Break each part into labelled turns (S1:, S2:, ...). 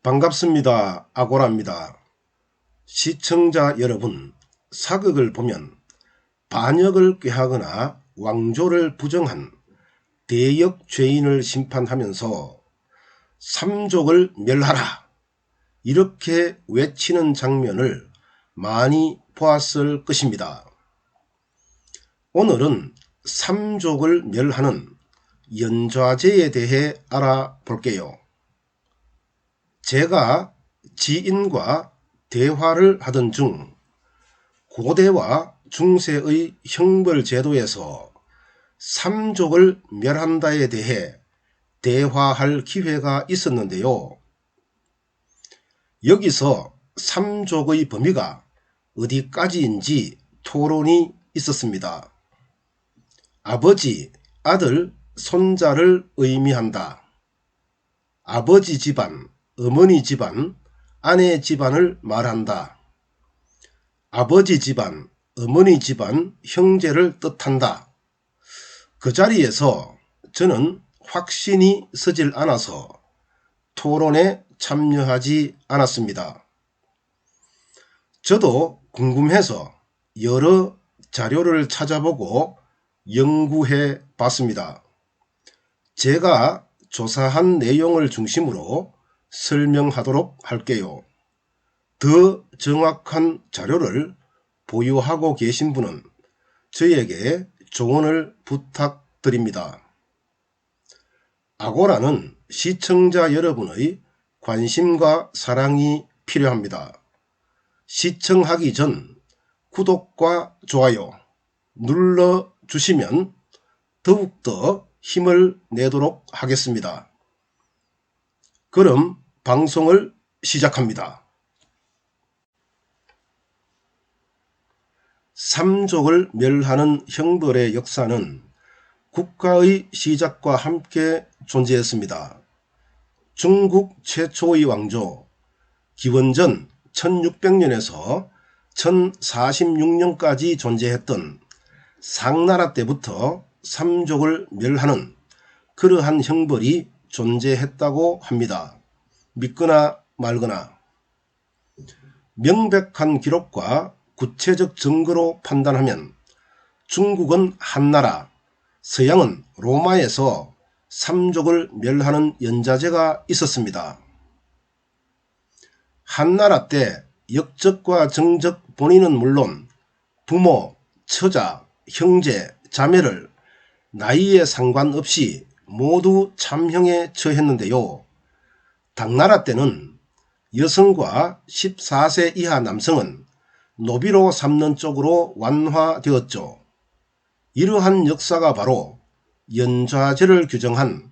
S1: 반갑습니다. 아고라입니다. 시청자 여러분, 사극을 보면 반역을 꾀하거나 왕조를 부정한 대역 죄인을 심판하면서 삼족을 멸하라 이렇게 외치는 장면을 많이 보았을 것입니다. 오늘은 삼족을 멸하는 연좌제에 대해 알아볼게요. 제가 지인과 대화를 하던 중 고대와 중세의 형벌제도에서 삼족을 멸한다에 대해 대화할 기회가 있었는데요. 여기서 삼족의 범위가 어디까지인지 토론이 있었습니다. 아버지, 아들, 손자를 의미한다. 아버지 집안, 어머니 집안, 아내 집안을 말한다. 아버지 집안, 어머니 집안, 형제를 뜻한다. 그 자리에서 저는 확신이 서질 않아서 토론에 참여하지 않았습니다. 저도 궁금해서 여러 자료를 찾아보고 연구해 봤습니다. 제가 조사한 내용을 중심으로 설명하도록 할게요. 더 정확한 자료를 보유하고 계신 분은 저에게 조언을 부탁드립니다. 아고라는 시청자 여러분의 관심과 사랑이 필요합니다. 시청하기 전 구독과 좋아요 눌러주시면 더욱더 힘을 내도록 하겠습니다. 그럼 방송을 시작합니다. 삼족을 멸하는 형벌의 역사는 국가의 시작과 함께 존재했습니다. 중국 최초의 왕조 기원전 1600년에서 1046년까지 존재했던 상나라 때부터 삼족을 멸하는 그러한 형벌이 존재했다고 합니다. 믿거나 말거나. 명백한 기록과 구체적 증거로 판단하면 중국은 한나라, 서양은 로마에서 삼족을 멸하는 연좌제가 있었습니다. 한나라 때 역적과 정적 본인은 물론 부모, 처자, 형제, 자매를 나이에 상관없이 모두 참형에 처했는데요. 당나라 때는 여성과 14세 이하 남성은 노비로 삼는 쪽으로 완화되었죠. 이러한 역사가 바로 연좌제를 규정한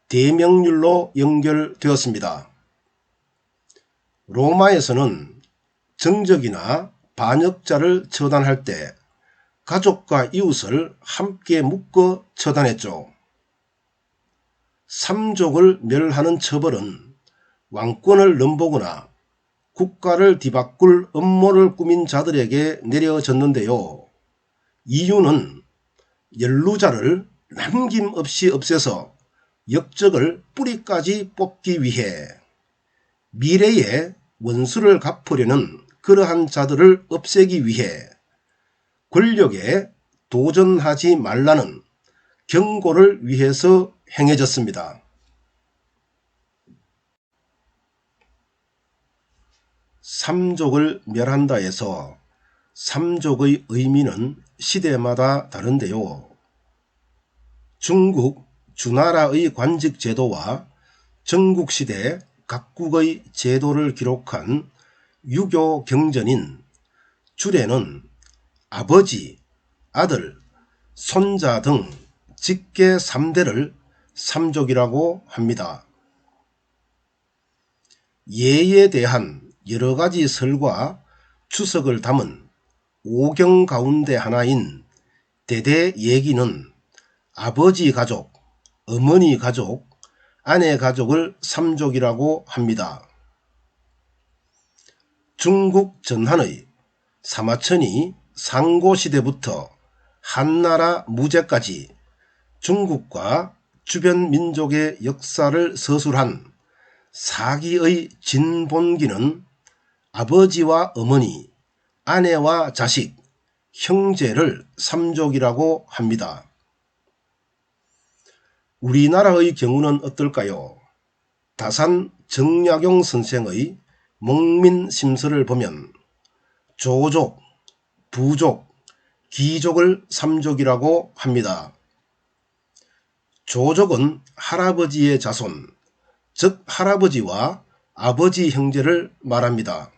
S1: 대명률로 연결되었습니다. 로마에서는 정적이나 반역자를 처단할 때 가족과 이웃을 함께 묶어 처단했죠. 삼족을 멸하는 처벌은 왕권을 넘보거나 국가를 뒤바꿀 음모를 꾸민 자들에게 내려졌는데요. 이유는 연루자를 남김없이 없애서 역적을 뿌리까지 뽑기 위해 미래에 원수를 갚으려는 그러한 자들을 없애기 위해 권력에 도전하지 말라는 경고를 위해서 행해졌습니다. 삼족을 멸한다에서 삼족의 의미는 시대마다 다른데요. 중국 주나라의 관직 제도와 전국시대 각국의 제도를 기록한 유교 경전인 줄에는 아버지, 아들, 손자 등 직계 3대를 삼족이라고 합니다. 예에 대한 여러가지 설과 추석을 담은 오경 가운데 하나인 대대 예기는 아버지 가족, 어머니 가족, 아내 가족을 삼족이라고 합니다. 중국 전한의 사마천이 상고시대부터 한나라 무제까지 중국과 주변 민족의 역사를 서술한 사기의 진본기는 아버지와 어머니, 아내와 자식, 형제를 삼족이라고 합니다. 우리나라의 경우는 어떨까요? 다산 정약용 선생의 목민심서를 보면 조족, 부족, 귀족을 삼족이라고 합니다. 조족은 할아버지의 자손, 즉 할아버지와 아버지 형제를 말합니다.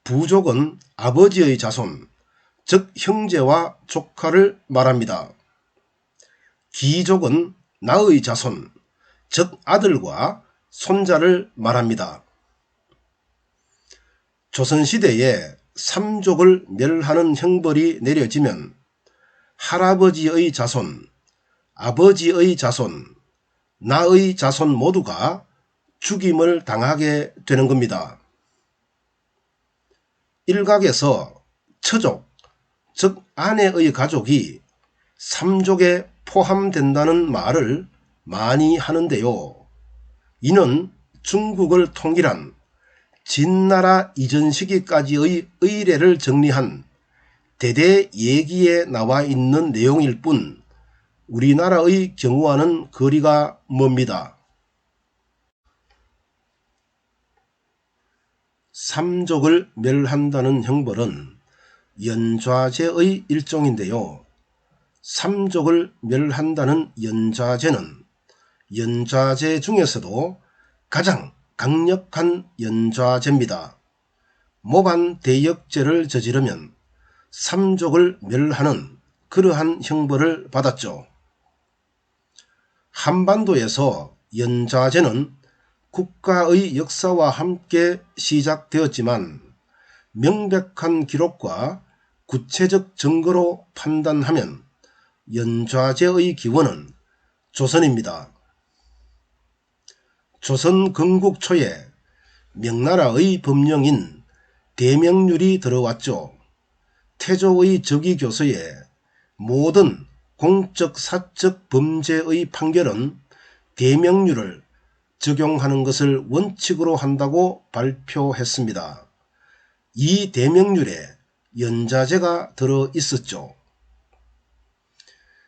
S1: 부족은 아버지의 자손, 즉 형제와 조카를 말합니다. 귀족은 나의 자손, 즉 아들과 손자를 말합니다. 조선시대에 삼족을 멸하는 형벌이 내려지면 할아버지의 자손, 아버지의 자손, 나의 자손 모두가 죽임을 당하게 되는 겁니다. 일각에서 처족, 즉 아내의 가족이 삼족에 포함된다는 말을 많이 하는데요. 이는 중국을 통일한 진나라 이전 시기까지의 의례를 정리한 대대 예기에 나와 있는 내용일 뿐 우리나라의 경우와는 거리가 멉니다. 삼족을 멸한다는 형벌은 연좌제의 일종인데요. 삼족을 멸한다는 연좌제는 연좌제 중에서도 가장 강력한 연좌제입니다. 모반 대역죄를 저지르면 삼족을 멸하는 그러한 형벌을 받았죠. 한반도에서 연좌제는 국가의 역사와 함께 시작되었지만 명백한 기록과 구체적 증거로 판단하면 연좌제의 기원은 조선입니다. 조선 건국 초에 명나라의 법령인 대명률이 들어왔죠. 태조의 즉위교서에 모든 공적 사적 범죄의 판결은 대명률을 적용하는 것을 원칙으로 한다고 발표했습니다. 이 대명률에 연좌제가 들어 있었죠.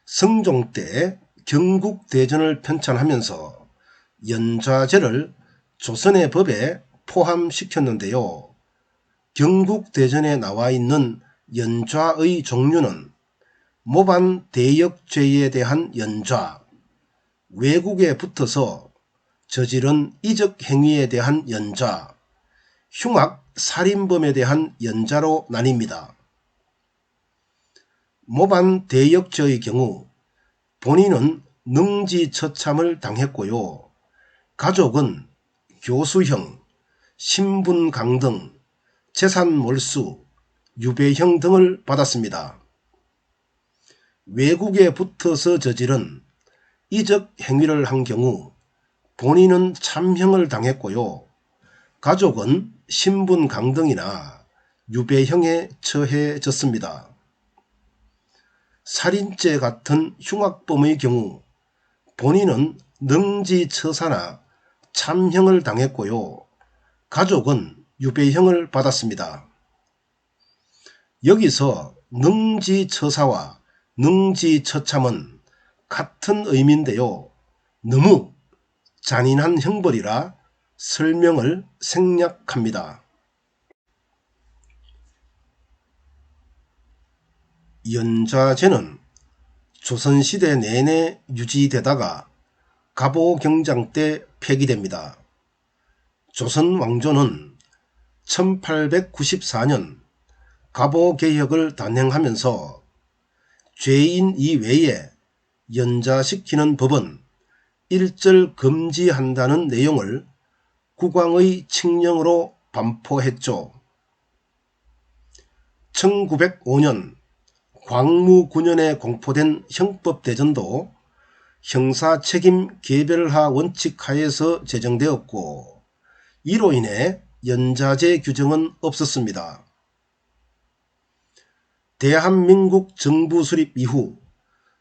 S1: 성종 때 경국대전을 편찬하면서 연좌제를 조선의 법에 포함시켰는데요. 경국대전에 나와 있는 연좌의 종류는 모반 대역죄에 대한 연좌, 외국에 붙어서 저지른 이적 행위에 대한 연좌, 흉악 살인범에 대한 연좌로 나뉩니다. 모반 대역죄의 경우 본인은 능지처참을 당했고요. 가족은 교수형, 신분강등, 재산몰수, 유배형 등을 받았습니다. 외국에 붙어서 저지른 이적 행위를 한 경우 본인은 참형을 당했고요. 가족은 신분강등이나 유배형에 처해졌습니다. 살인죄 같은 흉악범의 경우 본인은 능지처사나 참형을 당했고요. 가족은 유배형을 받았습니다. 여기서 능지처사와 능지처참은 같은 의미인데요. 너무 잔인한 형벌이라 설명을 생략합니다. 연좌제는 조선시대 내내 유지되다가 갑오경장 때 폐기됩니다. 조선 왕조는 1894년 갑오개혁을 단행하면서 죄인 이외에 연좌시키는 법은 일절 금지한다는 내용을 국왕의 칙령으로 반포했죠. 1905년 광무 9년에 공포된 형법대전도 형사책임 개별화 원칙 하에서 제정되었고 이로 인해 연좌제 규정은 없었습니다. 대한민국 정부 수립 이후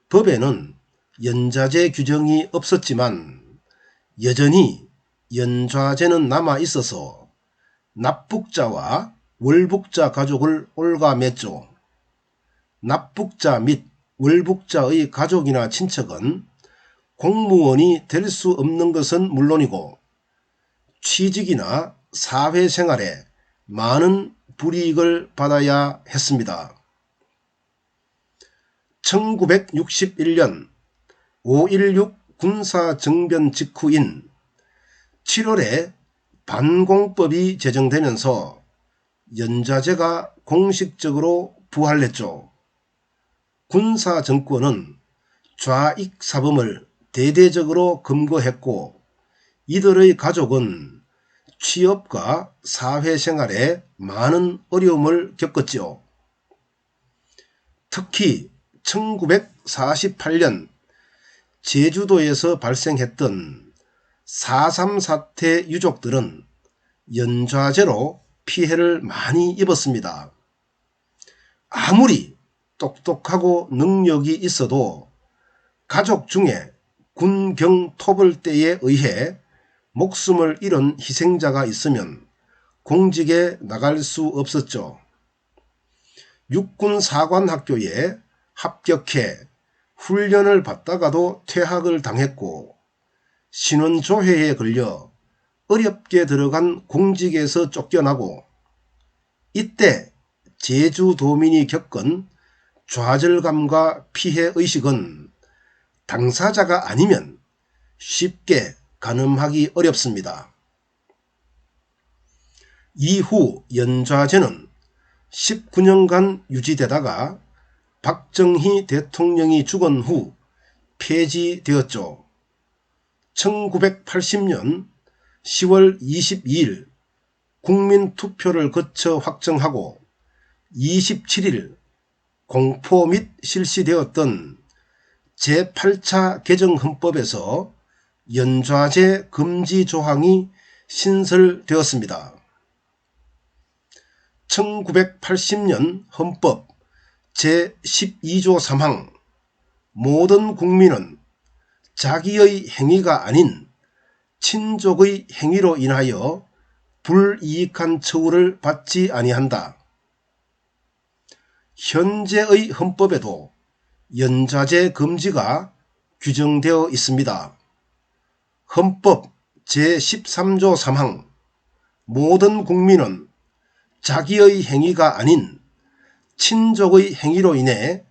S1: 법에는 연좌제 규정이 없었지만 여전히 연좌제는 남아 있어서 납북자와 월북자 가족을 올가맸죠. 납북자 및 월북자의 가족이나 친척은 공무원이 될 수 없는 것은 물론이고 취직이나 사회생활에 많은 불이익을 받아야 했습니다. 1961년 5.16 군사정변 직후인 7월에 반공법이 제정되면서 연좌제가 공식적으로 부활했죠. 군사정권은 좌익사범을 대대적으로 검거했고 이들의 가족은 취업과 사회생활에 많은 어려움을 겪었지요. 특히 1948년 제주도에서 발생했던 4.3 사태 유족들은 연좌제로 피해를 많이 입었습니다. 아무리 똑똑하고 능력이 있어도 가족 중에 군경토벌대에 의해 목숨을 잃은 희생자가 있으면 공직에 나갈 수 없었죠. 육군사관학교에 합격해 훈련을 받다가도 퇴학을 당했고 신원조회에 걸려 어렵게 들어간 공직에서 쫓겨나고 이때 제주도민이 겪은 좌절감과 피해의식은 당사자가 아니면 쉽게 가늠하기 어렵습니다. 이후 연좌제는 19년간 유지되다가 박정희 대통령이 죽은 후 폐지되었죠. 1980년 10월 22일 국민투표를 거쳐 확정하고 27일 공포 및 실시되었던 제8차 개정헌법에서 연좌제 금지 조항이 신설되었습니다. 1980년 헌법 제12조 3항 모든 국민은 자기의 행위가 아닌 친족의 행위로 인하여 불이익한 처우를 받지 아니한다. 현재의 헌법에도 연좌제 금지가 규정되어 있습니다. 헌법 제13조 3항 모든 국민은 자기의 행위가 아닌 친족의 행위로 인해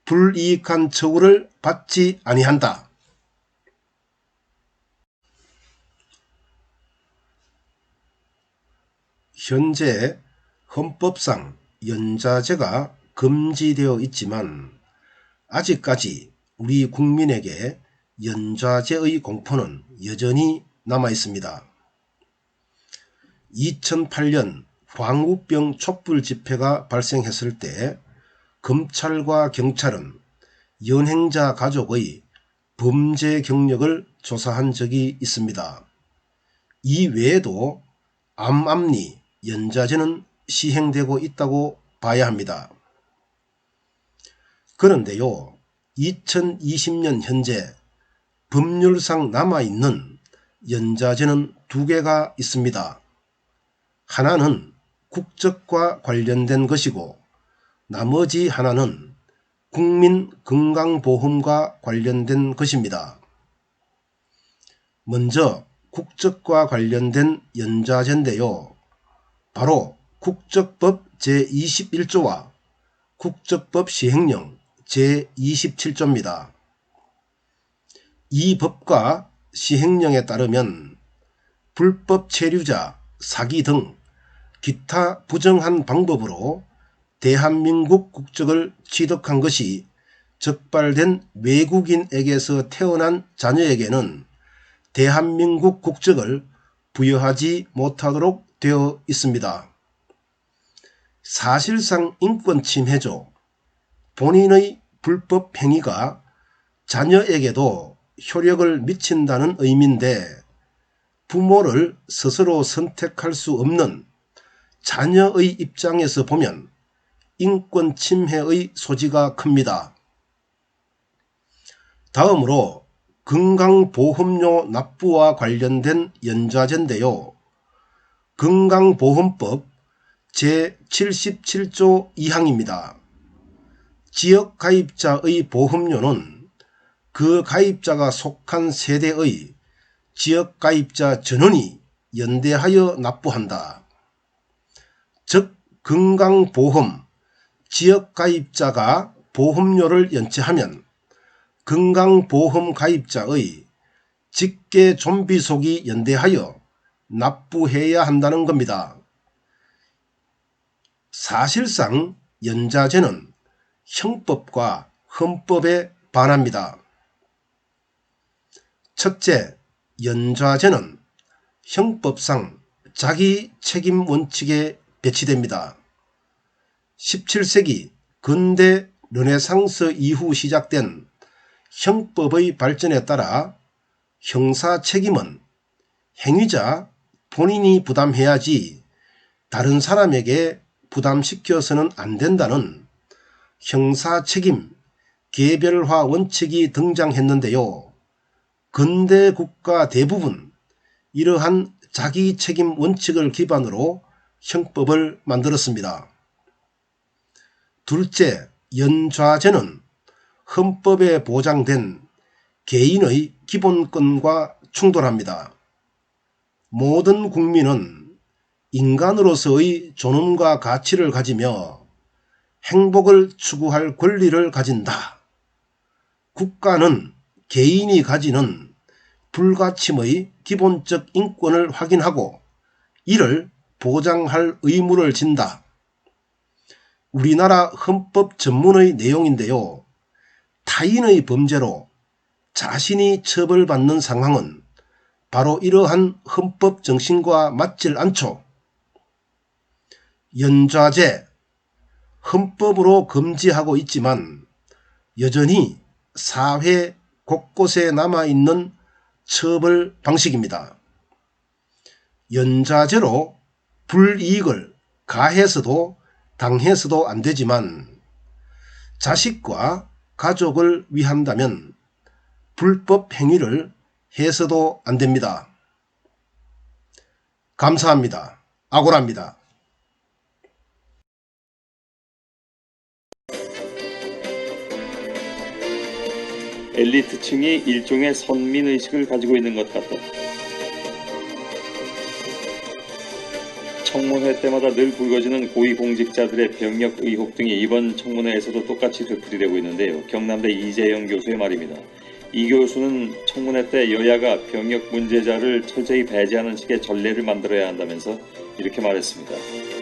S1: 불이익한 처우를 받지 아니한다. 현재 헌법상 연좌제가 금지되어 있지만 아직까지 우리 국민에게 연좌제의 공포는 여전히 남아 있습니다. 2008년 광우병 촛불 집회가 발생했을 때 검찰과 경찰은 연행자 가족의 범죄 경력을 조사한 적이 있습니다. 이 외에도 암암리 연좌제는 시행되고 있다고 봐야 합니다. 그런데요, 2020년 현재 법률상 남아있는 연좌제는 두 개가 있습니다. 하나는 국적과 관련된 것이고 나머지 하나는 국민건강보험과 관련된 것입니다. 먼저 국적과 관련된 연좌제인데요. 바로 국적법 제21조와 국적법 시행령 제27조입니다. 이 법과 시행령에 따르면 불법 체류자, 사기 등 기타 부정한 방법으로 대한민국 국적을 취득한 것이 적발된 외국인에게서 태어난 자녀에게는 대한민국 국적을 부여하지 못하도록 되어 있습니다. 사실상 인권 침해죠. 본인의 불법 행위가 자녀에게도 효력을 미친다는 의미인데 부모를 스스로 선택할 수 없는 자녀의 입장에서 보면 인권 침해의 소지가 큽니다. 다음으로 건강보험료 납부와 관련된 연좌제인데요. 건강보험법 제77조 2항입니다. 지역가입자의 보험료는 그 가입자가 속한 세대의 지역가입자 전원이 연대하여 납부한다. 즉 건강보험 지역가입자가 보험료를 연체하면 건강보험 가입자의 직계 좀비속이 연대하여 납부해야 한다는 겁니다. 사실상 연좌제는 형법과 헌법에 반합니다. 첫째, 연좌제는 형법상 자기 책임 원칙에 배치됩니다. 17세기 근대 르네상스 이후 시작된 형법의 발전에 따라 형사 책임은 행위자 본인이 부담해야지 다른 사람에게 부담시켜서는 안 된다는 형사 책임 개별화 원칙이 등장했는데요. 근대 국가 대부분 이러한 자기 책임 원칙을 기반으로 형법을 만들었습니다. 둘째, 연좌제는 헌법에 보장된 개인의 기본권과 충돌합니다. 모든 국민은 인간으로서의 존엄과 가치를 가지며 행복을 추구할 권리를 가진다. 국가는 개인이 가지는 불가침의 기본적 인권을 확인하고 이를 보장할 의무를 진다. 우리나라 헌법 전문의 내용인데요. 타인의 범죄로 자신이 처벌받는 상황은 바로 이러한 헌법 정신과 맞질 않죠. 연좌제, 헌법으로 금지하고 있지만 여전히 사회 곳곳에 남아있는 처벌 방식입니다. 연좌제로 불이익을 가해서도 당해서도 안 되지만 자식과 가족을 위한다면 불법 행위를 해서도 안 됩니다. 감사합니다. 아고라입니다.
S2: 엘리트층이 일종의 선민의식을 가지고 있는 것 같다. 청문회 때마다 늘 불거지는 고위공직자들의 병역 의혹 등이 이번 청문회에서도 똑같이 되풀이되고 있는데요. 경남대 이재영 교수의 말입니다. 이 교수는 청문회 때 여야가 병역 문제자를 철저히 배제하는 식의 전례를 만들어야 한다면서 이렇게 말했습니다.